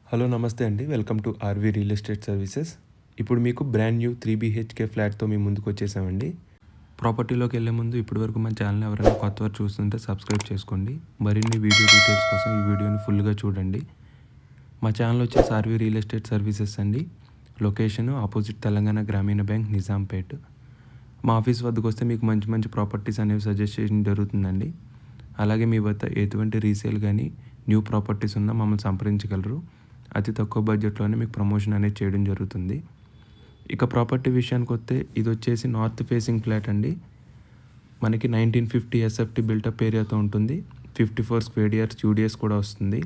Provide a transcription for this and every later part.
Hello నమస్తే అండి. Welcome to RV real estate services. ఇప్పుడు మీకు బ్రాండ్ న్యూ 3 బీహెచ్‌కే ఫ్లాట్‌తో మీ ముందుకొచ్చేసామండి. ప్రాపర్టీలోకెళ్ళే ముందు ఇప్పటివరకు మన ఛానల్‌ని ఎవరైనా కొత్తవారు చూస్తుంటే సబ్స్క్రైబ్ చేసుకోండి. మరిన్ని వీడియో డీటెయిల్స్ కోసం ఈ వీడియోని ఫుల్‌గా చూడండి. మా ఛానల్ వచ్చేసి ఆర్‌వి రియల్ ఎస్టేట్ సర్వీసెస్ అండి. లొకేషన్ ఆపోజిట్ తెలంగాణ గ్రామీణ బ్యాంక్ నిజాంపేట్. మా ఆఫీస్ వద్దకొస్తే మీకు మంచి మంచి ప్రాపర్టీస్ అనేవి సజెస్ట్ చేయడం జరుగుతుందండి. అలాగే మీ వద్ద ఎటువంటి రీసేల్ కానీ న్యూ ప్రాపర్టీస్ ఉన్నా మమ్మల్ని సంప్రదించగలరు. అతి తక్కువ బడ్జెట్లోనే మీకు ప్రమోషన్ అనేది చేయడం జరుగుతుంది. ఇక ప్రాపర్టీ విషయానికి వస్తే ఇది వచ్చేసి నార్త్ ఫేసింగ్ ఫ్లాట్ అండి. మనకి 1950 ఎస్ఎఫ్టీ బిల్టప్ ఏరియాతో ఉంటుంది. 54 స్క్వేర్ యార్డ్స్ యూడిఎస్ కూడా వస్తుంది.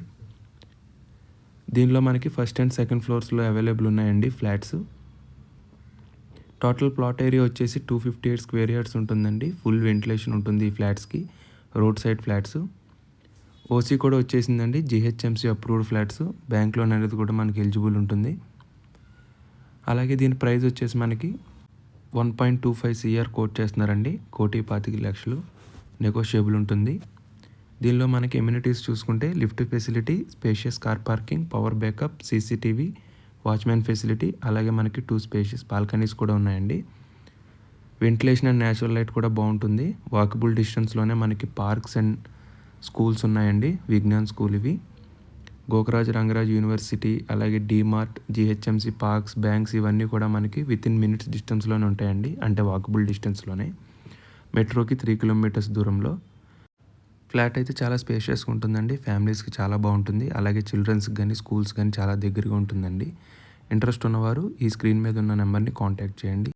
దీనిలో మనకి ఫస్ట్ అండ్ సెకండ్ ఫ్లోర్స్లో అవైలబుల్ ఉన్నాయండి ఫ్లాట్స్. టోటల్ ప్లాట్ ఏరియా వచ్చేసి 258 స్క్వేర్ యార్డ్స్ ఉంటుందండి. ఫుల్ వెంటిలేషన్ ఉంటుంది ఈ ఫ్లాట్స్కి. Road side flats. ఓసీ కూడా వచ్చేసిందండి. GHMC approved flats. Bank loan అనేది కూడా మనకి ఎలిజిబుల్ ఉంటుంది. అలాగే దీని ప్రైస్ వచ్చేసి మనకి 1.25 CR కోట్ చేస్తున్నారండి. 1,25,00,000 నెగోషియబుల్ ఉంటుంది. దీనిలో మనకి ఎమ్యూనిటీస్ చూసుకుంటే lift facility, spacious car parking, power backup, CCTV, watchman facility, అలాగే మనకి 2 స్పేషియస్ బాల్కనీస్ కూడా ఉన్నాయండి. వెంటిలేషన్ అండ్ న్యాచురల్ లైట్ కూడా బాగుంటుంది. వాకబుల్ డిస్టెన్స్లోనే మనకి పార్క్స్ అండ్ స్కూల్స్ ఉన్నాయండి. విజ్ఞాన్ స్కూల్ ఇవి. గోకరాజ్ రంగరాజ్ యూనివర్సిటీ, అలాగే డీమార్ట్, జీహెచ్ఎంసీ పార్క్స్, బ్యాంక్స్ ఇవన్నీ కూడా మనకి వితిన్ మినిట్స్ డిస్టెన్స్లోనే ఉంటాయండి. అంటే వాకబుల్ డిస్టెన్స్లోనే. మెట్రోకి 3 కిలోమీటర్స్ దూరంలో. ఫ్లాట్ అయితే చాలా స్పేషియస్గా ఉంటుందండి. ఫ్యామిలీస్కి చాలా బాగుంటుంది. అలాగే చిల్డ్రన్స్కి కానీ స్కూల్స్ కానీ చాలా దగ్గరగా ఉంటుందండి. ఇంట్రెస్ట్ ఉన్నవారు ఈ స్క్రీన్ మీద ఉన్న నెంబర్ని కాంటాక్ట్ చేయండి.